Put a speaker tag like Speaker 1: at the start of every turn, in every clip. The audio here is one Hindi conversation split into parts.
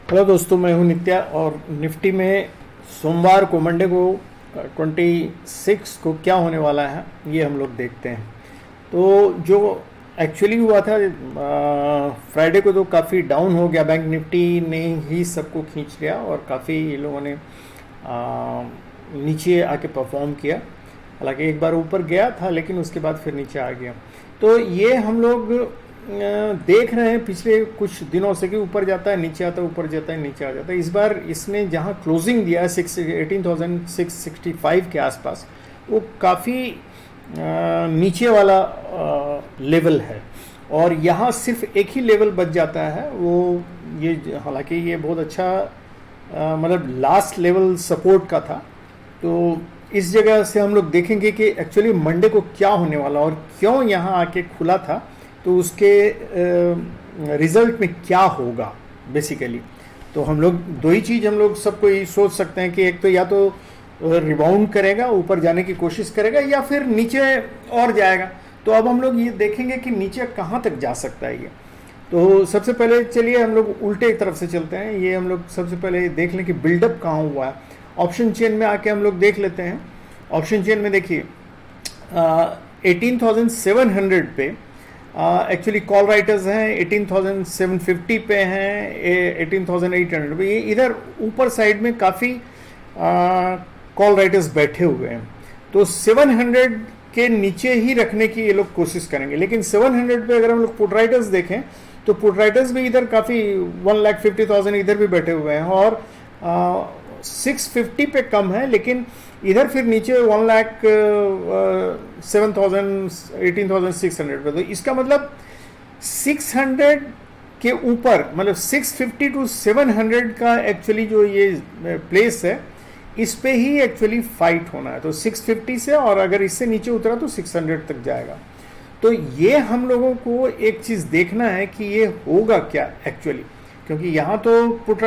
Speaker 1: हेलो दोस्तों, मैं हूं नित्या और निफ्टी में सोमवार को मंडे को 26 को क्या होने वाला है ये हम लोग देखते हैं। तो जो एक्चुअली हुआ था फ्राइडे को तो काफ़ी डाउन हो गया, बैंक निफ्टी ने ही सबको खींच लिया और काफ़ी लोगों ने नीचे आके परफॉर्म किया। हालांकि एक बार ऊपर गया था लेकिन उसके बाद फिर नीचे आ गया। तो ये हम लोग देख रहे हैं पिछले कुछ दिनों से कि ऊपर जाता है नीचे आता है, ऊपर जाता है नीचे आ जाता है। इस बार इसने जहां क्लोजिंग दिया है 18,665 के आसपास, वो काफ़ी नीचे वाला लेवल है और यहाँ सिर्फ एक ही लेवल बच जाता है वो ये। हालांकि ये बहुत अच्छा मतलब लास्ट लेवल सपोर्ट का था। तो इस जगह से हम लोग देखेंगे कि एक्चुअली मंडे को क्या होने वाला और क्यों यहाँ आके खुला था, तो उसके रिजल्ट में क्या होगा बेसिकली। तो हम लोग दो ही चीज़ हम लोग सबको ये सोच सकते हैं कि एक तो या तो रिबाउंड करेगा, ऊपर जाने की कोशिश करेगा, या फिर नीचे और जाएगा। तो अब हम लोग ये देखेंगे कि नीचे कहाँ तक जा सकता है ये। तो सबसे पहले चलिए हम लोग उल्टे तरफ से चलते हैं। ये हम लोग सबसे पहले देख लें कि बिल्डअप कहाँ हुआ है। ऑप्शन चेन में आके हम लोग देख लेते हैं। ऑप्शन चेन में देखिए 18,700 पे एक्चुअली कॉल राइटर्स हैं, 18,750 पे हैं, 18,800 पे। ये इधर ऊपर साइड में काफ़ी कॉल राइटर्स बैठे हुए हैं। तो 700 के नीचे ही रखने की ये लोग कोशिश करेंगे। लेकिन 700 पे अगर हम लोग पुट राइटर्स देखें तो पुट राइटर्स भी इधर काफ़ी 1,50,000 इधर भी बैठे हुए हैं और 650 पे कम है। लेकिन इधर फिर नीचे 1,07,000 18,600 पे। तो इसका मतलब 600 के ऊपर, मतलब 650 टू 700 का एक्चुअली जो ये प्लेस है, इस पे ही एक्चुअली फाइट होना है। तो 650 से, और अगर इससे नीचे उतरा तो 600 तक जाएगा। तो ये हम लोगों को एक चीज़ देखना है कि ये होगा क्या एक्चुअली, क्योंकि यहाँ तो पुट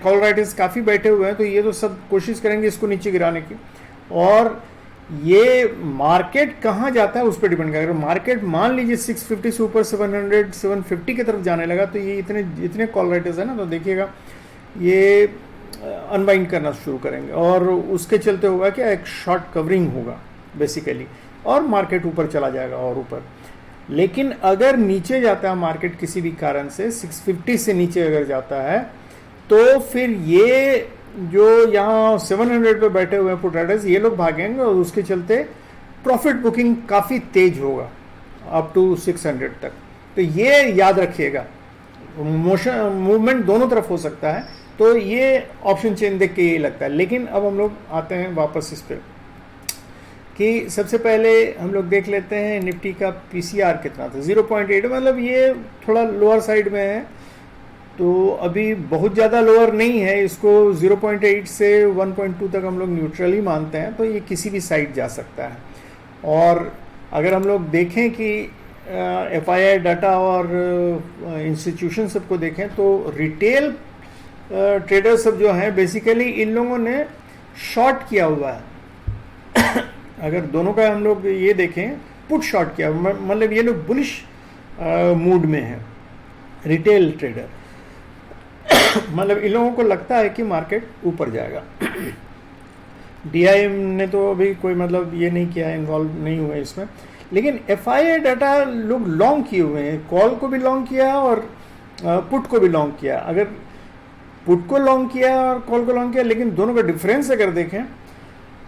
Speaker 1: कॉल राइटर्स काफ़ी बैठे हुए हैं। तो ये तो सब कोशिश करेंगे इसको नीचे गिराने की, और ये मार्केट कहाँ जाता है उस पर डिपेंड करेगा। अगर मार्केट मान लीजिए 650 से ऊपर 700 750 की तरफ जाने लगा तो ये इतने कॉल राइटर्स है ना, तो देखिएगा ये अनबाइंड करना शुरू करेंगे और उसके चलते होगा क्या, एक शॉर्ट कवरिंग होगा बेसिकली, और मार्केट ऊपर चला जाएगा और ऊपर। लेकिन अगर नीचे जाता है मार्केट किसी भी कारण से 650 से नीचे अगर जाता है, तो फिर ये जो यहाँ 700 पे बैठे हुए हैं पुट राइटर्स, ये लोग भागेंगे और उसके चलते प्रॉफिट बुकिंग काफ़ी तेज होगा अप टू 600 तक। तो ये याद रखिएगा, मोशन मूवमेंट दोनों तरफ हो सकता है। तो ये ऑप्शन चेन देख के ये लगता है। लेकिन अब हम लोग आते हैं वापस इस पर कि सबसे पहले हम लोग देख लेते हैं निफ्टी का पीसीआर कितना था, 0.8। मतलब ये थोड़ा लोअर साइड में है, तो अभी बहुत ज़्यादा लोअर नहीं है। इसको 0.8 से 1.2 तक हम लोग न्यूट्रल ही मानते हैं। तो ये किसी भी साइड जा सकता है। और अगर हम लोग देखें कि एफआईआई डाटा और इंस्टीट्यूशन सबको देखें तो रिटेल ट्रेडर सब जो हैं बेसिकली इन लोगों ने शॉर्ट किया हुआ है। अगर दोनों का हम लोग ये देखें, पुट शॉर्ट किया, मतलब ये लोग बुलिश मूड में है रिटेल ट्रेडर। मतलब इन लोगों को लगता है कि मार्केट ऊपर जाएगा। डीआईएम ने तो अभी कोई मतलब ये नहीं किया है, इन्वॉल्व नहीं हुआ है इसमें। लेकिन एफआईआई डाटा लोग लॉन्ग किए हुए हैं, कॉल को भी लॉन्ग किया और पुट को भी लॉन्ग किया। अगर पुट को लॉन्ग किया और कॉल को लॉन्ग किया, लेकिन दोनों का डिफरेंस अगर देखें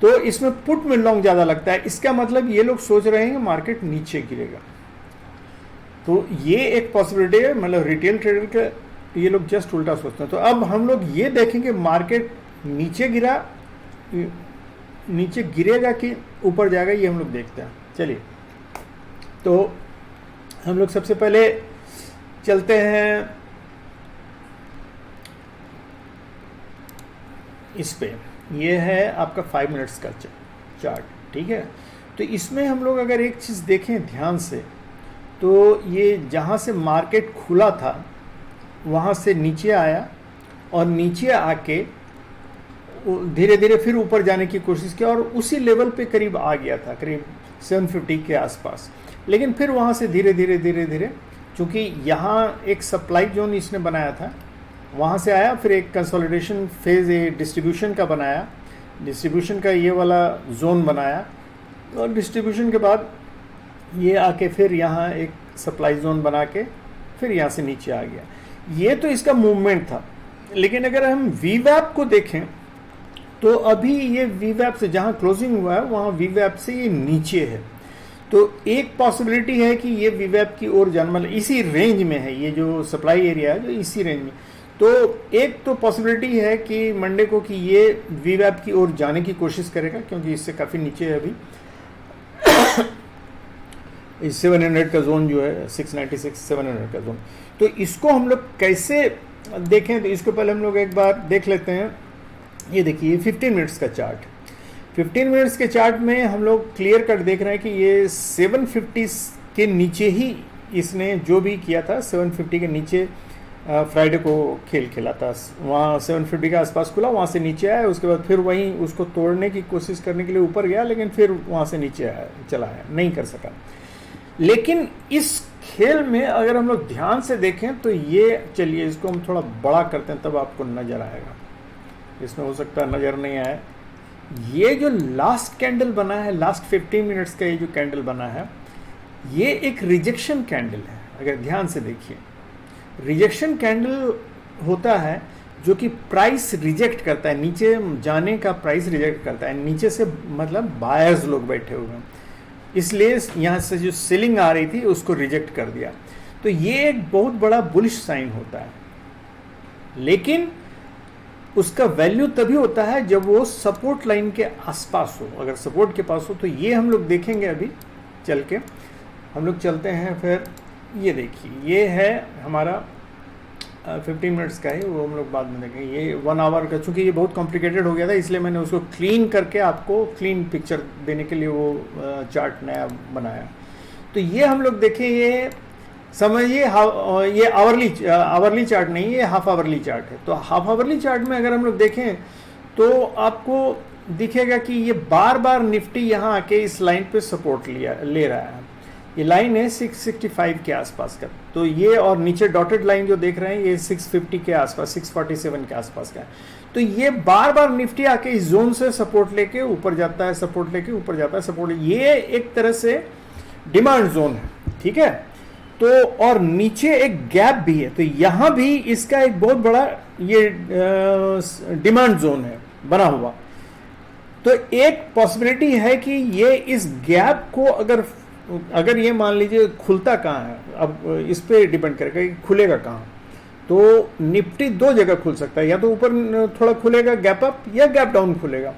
Speaker 1: तो इसमें पुट में लॉन्ग ज़्यादा लगता है। इसका मतलब ये लोग सोच रहे हैं कि मार्केट नीचे गिरेगा। तो ये एक पॉसिबिलिटी है, मतलब रिटेल ट्रेडर का ये लोग जस्ट उल्टा सोचते हैं। तो अब हम लोग ये देखेंगे मार्केट नीचे गिरेगा कि ऊपर जाएगा, ये हम लोग देखते हैं। चलिए, तो हम लोग सबसे पहले चलते हैं इस पे। ये है आपका 5 मिनट्स का चार्ट, ठीक है। तो इसमें हम लोग अगर एक चीज़ देखें ध्यान से, तो ये जहाँ से मार्केट खुला था वहाँ से नीचे आया और नीचे आके धीरे धीरे फिर ऊपर जाने की कोशिश की और उसी लेवल पे करीब आ गया था, करीब 750 के आसपास। लेकिन फिर वहाँ से धीरे धीरे चूँकि यहाँ एक सप्लाई जोन इसने बनाया था वहाँ से आया, फिर एक कंसोलिडेशन फेज़ ये डिस्ट्रीब्यूशन का बनाया, डिस्ट्रीब्यूशन का ये वाला जोन बनाया, और डिस्ट्रीब्यूशन के बाद ये आके फिर यहाँ एक सप्लाई जोन बना के फिर यहाँ से नीचे आ गया। ये तो इसका मूवमेंट था। लेकिन अगर हम वीवैप को देखें तो अभी ये वीवैप से जहाँ क्लोजिंग हुआ है वहाँ वीवैप से ये नीचे है। तो एक पॉसिबिलिटी है कि ये वीवैप की ओर जाने, मतलब इसी रेंज में है, ये जो सप्लाई एरिया है जो इसी रेंज में। तो एक तो पॉसिबिलिटी है कि मंडे को कि ये वीवैप की ओर जाने की कोशिश करेगा, क्योंकि इससे काफ़ी नीचे है अभी। इस 700 का जोन जो है 696 700 का जोन। तो इसको हम लोग कैसे देखें, तो इसको पहले हम लोग एक बार देख लेते हैं। ये देखिए 15 मिनट्स का चार्ट, 15 मिनट्स के चार्ट में हम लोग क्लियर कट देख रहे हैं कि ये 750 के नीचे ही इसने जो भी किया था, 750 के नीचे फ्राइडे को खेल खेला था, वहाँ 750 के आसपास खुला, वहाँ से नीचे आया, उसके बाद फिर वहीं उसको तोड़ने की कोशिश करने के लिए ऊपर गया, लेकिन फिर वहाँ से नीचे आया, चला आया, नहीं कर सका। लेकिन इस खेल में अगर हम लोग ध्यान से देखें तो ये, चलिए इसको हम थोड़ा बड़ा करते हैं तब आपको नज़र आएगा, इसमें हो सकता है नज़र नहीं आए। ये जो लास्ट कैंडल बना है, लास्ट 15 मिनट्स का ये जो कैंडल बना है, ये एक रिजेक्शन कैंडल है। अगर ध्यान से देखिए, रिजेक्शन कैंडल होता है जो कि प्राइस रिजेक्ट करता है, नीचे जाने का प्राइस रिजेक्ट करता है, नीचे से मतलब बायर्स लोग बैठे हुए हैं, इसलिए यहाँ से जो सेलिंग आ रही थी उसको रिजेक्ट कर दिया। तो ये एक बहुत बड़ा बुलिश साइन होता है, लेकिन उसका वैल्यू तभी होता है जब वो सपोर्ट लाइन के आसपास हो। अगर सपोर्ट के पास हो तो ये हम लोग देखेंगे। अभी चल के हम लोग चलते हैं, फिर ये देखिए ये है हमारा 15 मिनट्स का है, वो हम लोग बाद में देखेंगे। ये 1 आवर का, चूँकि ये बहुत कॉम्प्लिकेटेड हो गया था इसलिए मैंने उसको क्लीन करके आपको क्लीन पिक्चर देने के लिए वो चार्ट नया बनाया। तो ये हम लोग देखें, ये समझिए ये आवरली चार्ट नहीं, ये हाफ आवरली चार्ट है। तो हाफ आवरली चार्ट में अगर हम लोग देखें तो आपको दिखेगा कि ये बार बार निफ्टी यहाँ आके इस लाइन पे सपोर्ट ले रहा है। ये लाइन है 665 के आसपास का, तो ये और नीचे डॉटेड लाइन जो देख रहे हैं ये 650 के आसपास, 647 के आसपास का है। तो ये बार बार निफ्टी आके इस जोन से सपोर्ट लेके ऊपर जाता है, सपोर्ट लेके ऊपर जाता है, सपोर्ट, ये एक तरह से डिमांड जोन है, ठीक है। तो और नीचे एक गैप भी है, तो यहाँ भी इसका एक बहुत बड़ा ये डिमांड जोन है बना हुआ। तो एक पॉसिबिलिटी है कि ये इस गैप को अगर ये मान लीजिए खुलता कहाँ है, अब इस पे डिपेंड करेगा कि खुलेगा कहाँ। तो निफ्टी दो जगह खुल सकता है, या तो ऊपर थोड़ा खुलेगा गैप अप, या गैप डाउन खुलेगा।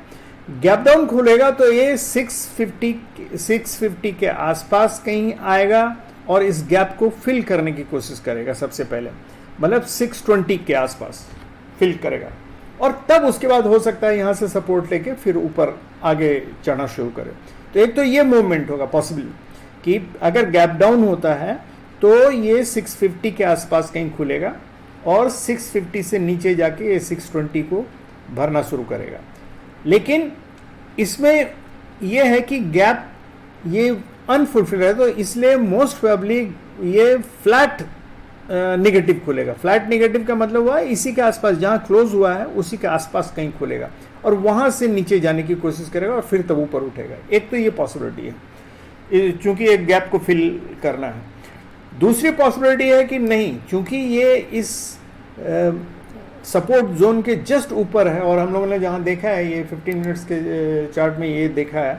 Speaker 1: गैप डाउन खुलेगा तो ये 650 के आसपास कहीं आएगा और इस गैप को फिल करने की कोशिश करेगा सबसे पहले, मतलब 620 के आसपास फिल करेगा, और तब उसके बाद हो सकता है यहाँ से सपोर्ट लेके फिर ऊपर आगे चढ़ना शुरू करे। तो एक तो ये मूवमेंट होगा पॉसिबल कि अगर गैप डाउन होता है तो ये 650 के आसपास कहीं खुलेगा और 650 से नीचे जाके ये 620 को भरना शुरू करेगा। लेकिन इसमें यह है कि गैप ये अनफुलफिल्ड है, तो इसलिए मोस्ट प्रोबेबली ये फ्लैट नेगेटिव खुलेगा। फ्लैट नेगेटिव का मतलब हुआ इसी के आसपास, जहाँ क्लोज हुआ है उसी के आसपास कहीं खुलेगा और वहाँ से नीचे जाने की कोशिश करेगा और फिर तब ऊपर उठेगा। एक तो ये पॉसिबिलिटी है चूँकि एक गैप को फिल करना है। दूसरी पॉसिबिलिटी है कि नहीं, चूँकि ये इस सपोर्ट जोन के जस्ट ऊपर है, और हम लोगों ने जहाँ देखा है ये 15 मिनट्स के चार्ट में ये देखा है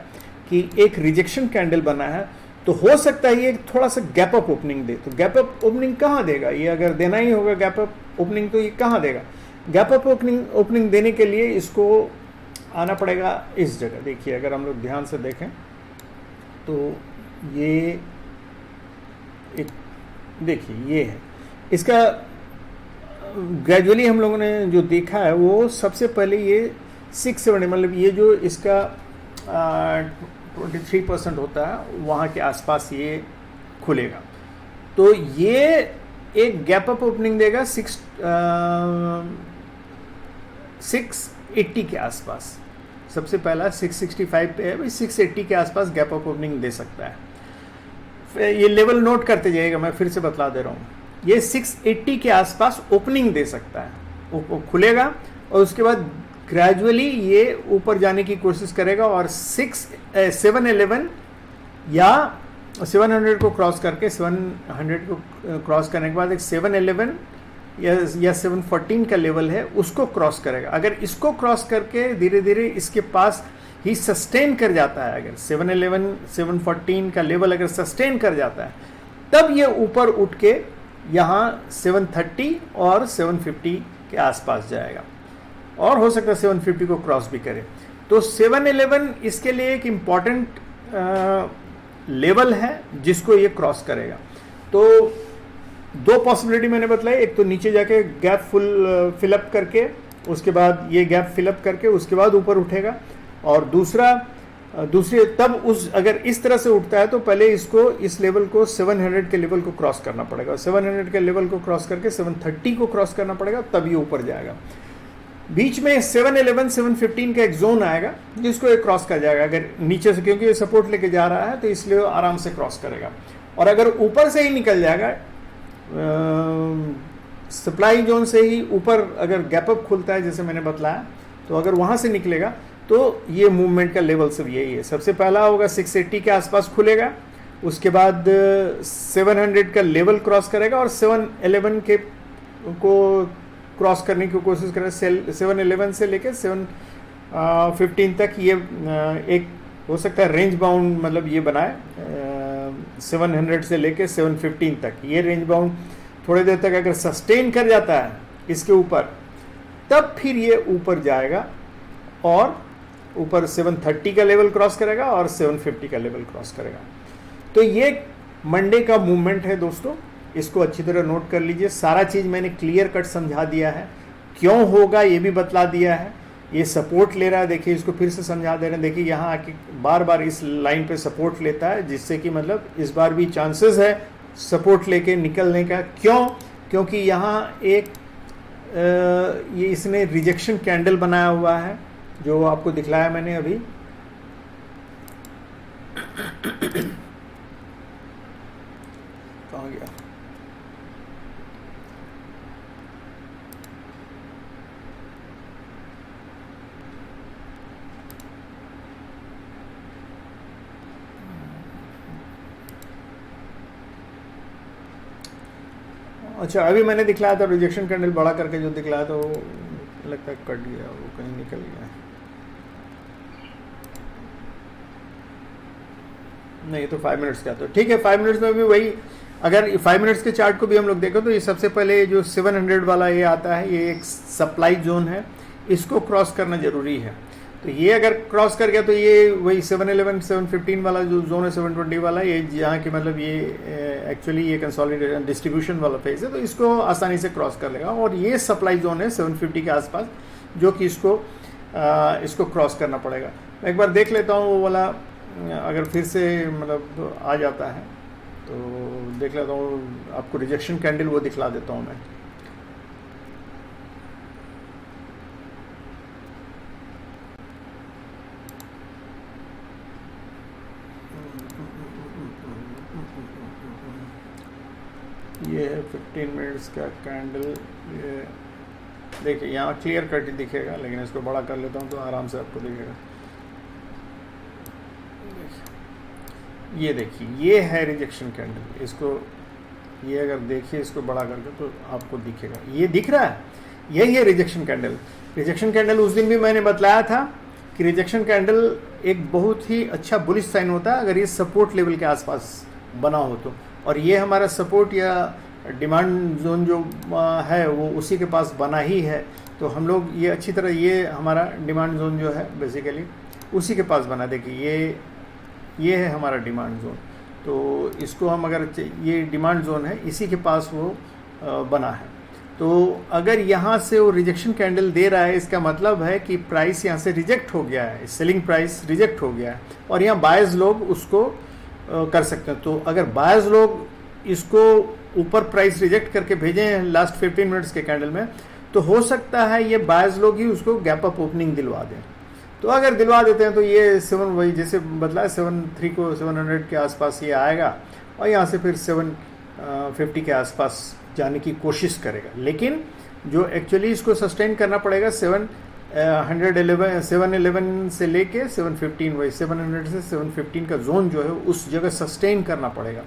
Speaker 1: कि एक रिजेक्शन कैंडल बना है, तो हो सकता है ये थोड़ा सा गैप अप ओपनिंग दे। तो गैप अप ओपनिंग कहाँ देगा, ये अगर देना ही होगा गैप अप ओपनिंग तो ये कहाँ देगा। गैप अप ओपनिंग देने के लिए इसको आना पड़ेगा इस जगह। देखिए अगर हम लोग ध्यान से देखें तो ये एक, देखिए ये है इसका ग्रेजुअली हम लोगों ने जो देखा है वो सबसे पहले ये 670, मतलब ये जो इसका 23% होता है वहाँ के आसपास ये खुलेगा। तो ये एक गैप अप ओपनिंग देगा 680 के आसपास। सबसे पहला 665 पे है भाई, 680 के आसपास गैप अप ओपनिंग दे सकता है। ये लेवल नोट करते जाइएगा, मैं फिर से बतला दे रहा हूँ। ये 680 के आसपास ओपनिंग दे सकता है, खुलेगा और उसके बाद ग्रेजुअली ये ऊपर जाने की कोशिश करेगा और 711 या 700 को क्रॉस करके 700 को क्रॉस करने के बाद एक 711 या 714 का लेवल है उसको क्रॉस करेगा। अगर इसको क्रॉस करके धीरे धीरे इसके पास ही सस्टेन कर जाता है, अगर 711 714 का लेवल अगर सस्टेन कर जाता है, तब ये ऊपर उठ के यहाँ 730 और 750 के आसपास जाएगा और हो सकता है 750 को क्रॉस भी करे। तो 711 इसके लिए एक इम्पॉर्टेंट लेवल है जिसको ये क्रॉस करेगा। तो दो पॉसिबिलिटी मैंने बताई, एक तो नीचे जाके गैप फिलअप करके उसके बाद ये गैप फिलअप करके उसके बाद ऊपर उठेगा, और दूसरी तब उस अगर इस तरह से उठता है तो पहले इसको इस लेवल को 700 के लेवल को क्रॉस करना पड़ेगा, 700 के लेवल को क्रॉस करके 730 को क्रॉस करना पड़ेगा, तब ये ऊपर जाएगा। बीच में 711 715 का एक जोन आएगा जिसको ये क्रॉस कर जाएगा अगर नीचे से, क्योंकि ये सपोर्ट लेके जा रहा है तो इसलिए आराम से क्रॉस करेगा। और अगर ऊपर से ही निकल जाएगा, सप्लाई जोन से ही ऊपर अगर गैप अप खुलता है जैसे मैंने बतलाया, तो अगर वहां से निकलेगा तो ये मूवमेंट का लेवल सब यही है। सबसे पहला होगा 680 के आसपास खुलेगा, उसके बाद 700 का लेवल क्रॉस करेगा और 711 के को क्रॉस करने की कोशिश करेगा। 711 से लेकर 715 तक ये एक हो सकता है रेंज बाउंड, मतलब ये बनाए 700 से लेकर 715 तक ये रेंज बाउंड थोड़ी देर तक अगर सस्टेन कर जाता है इसके ऊपर, तब फिर ये ऊपर जाएगा और ऊपर 730 का लेवल क्रॉस करेगा और 750 का लेवल क्रॉस करेगा। तो ये मंडे का मूवमेंट है दोस्तों, इसको अच्छी तरह नोट कर लीजिए। सारा चीज़ मैंने क्लियर कट समझा दिया है, क्यों होगा ये भी बतला दिया है। ये सपोर्ट ले रहा है, देखिए इसको फिर से समझा दे रहे हैं। देखिए यहाँ आके बार बार इस लाइन पे सपोर्ट लेता है, जिससे कि मतलब इस बार भी चांसेस है सपोर्ट लेके निकलने का। क्यों? क्योंकि यहाँ एक ये इसने रिजेक्शन कैंडल बनाया हुआ है जो आपको दिखलाया मैंने अभी। कहाँ गया? अच्छा, अभी मैंने दिखलाया था रिजेक्शन कैंडल बड़ा करके जो दिखलाया था वो लगता है कट गया, वो कहीं निकल गया। नहीं तो 5 मिनट्स का, तो ठीक है 5 मिनट्स में भी वही। अगर 5 मिनट्स के चार्ट को भी हम लोग देखें तो ये सबसे पहले जो 700 वाला ये आता है, ये एक सप्लाई जोन है, इसको क्रॉस करना जरूरी है। तो ये अगर क्रॉस कर गया तो ये वही 711 715 वाला जो जोन है, 720 वाला, ये जहाँ की मतलब ये एक्चुअली ये कंसोलिडेशन डिस्ट्रीब्यूशन वाला फेज है, तो इसको आसानी से क्रॉस कर लेगा। और ये सप्लाई जोन है 750 के आसपास, जो कि इसको क्रॉस करना पड़ेगा। मैं एक बार देख लेता हूँ वो वाला, अगर फिर से मतलब आ जाता है तो देख लेता हूँ, आपको रिजेक्शन कैंडल वो दिखला देता हूँ मैं। ये है 15 मिनट्स का कैंडल। ये देखिए यहाँ क्लियर कट दिखेगा, लेकिन इसको बड़ा कर लेता हूँ तो आराम से आपको दिखेगा। ये देखिए ये है रिजेक्शन कैंडल, इसको ये अगर देखिए इसको बड़ा करके तो आपको दिखेगा, ये दिख रहा है, यही है रिजेक्शन कैंडल। रिजेक्शन कैंडल उस दिन भी मैंने बतलाया था कि रिजेक्शन कैंडल एक बहुत ही अच्छा बुलिश साइन होता है अगर ये सपोर्ट लेवल के आसपास बना हो तो। और ये हमारा सपोर्ट या डिमांड जोन जो है वो उसी के पास बना ही है, तो हम लोग ये अच्छी तरह, ये हमारा डिमांड जोन जो है बेसिकली उसी के पास बना। देखिए ये है हमारा डिमांड जोन, तो इसको हम अगर ये डिमांड जोन है इसी के पास वो बना है। तो अगर यहाँ से वो रिजेक्शन कैंडल दे रहा है, इसका मतलब है कि प्राइस यहाँ से रिजेक्ट हो गया है, सेलिंग प्राइस रिजेक्ट हो गया है, और यहाँ बायर्स लोग उसको कर सकते हैं। तो अगर बायर्स लोग इसको ऊपर प्राइस रिजेक्ट करके भेजे हैं लास्ट 15 मिनट्स के कैंडल में, तो हो सकता है ये बायर्स लोग ही उसको गैप अप ओपनिंग दिलवा दें। तो अगर दिलवा देते हैं तो ये 7 वही जैसे बतला 730 को 700 के आसपास ये आएगा और यहाँ से फिर 750 के आसपास जाने की कोशिश करेगा। लेकिन जो एक्चुअली इसको सस्टेन करना पड़ेगा 711 से लेके 715, वही 700 से 715 का जोन जो है उस जगह सस्टेन करना पड़ेगा।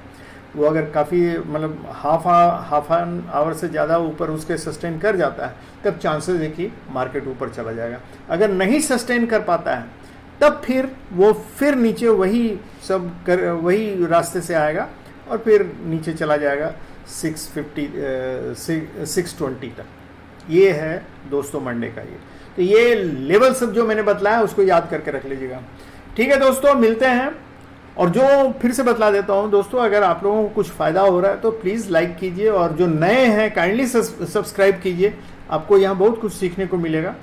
Speaker 1: वो अगर काफ़ी मतलब हाफ एन आवर से ज़्यादा ऊपर उसके सस्टेन कर जाता है तब चांसेस है कि मार्केट ऊपर चला जाएगा। अगर नहीं सस्टेन कर पाता है तब फिर वो फिर नीचे वही रास्ते से आएगा और फिर नीचे चला जाएगा 620 तक। ये है दोस्तों मंडे का ये। तो ये लेवल सब जो मैंने बतलाया उसको याद करके रख लीजिएगा। ठीक है दोस्तों, मिलते हैं। और जो फिर से बतला देता हूं दोस्तों, अगर आप लोगों को कुछ फ़ायदा हो रहा है तो प्लीज़ लाइक कीजिए, और जो नए हैं काइंडली सब्सक्राइब कीजिए। आपको यहाँ बहुत कुछ सीखने को मिलेगा,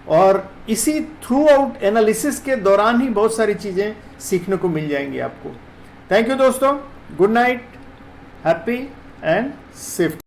Speaker 1: और इसी थ्रू आउट एनालिसिस के दौरान ही बहुत सारी चीज़ें सीखने को मिल जाएंगी आपको। थैंक यू दोस्तों, good night, happy and safe.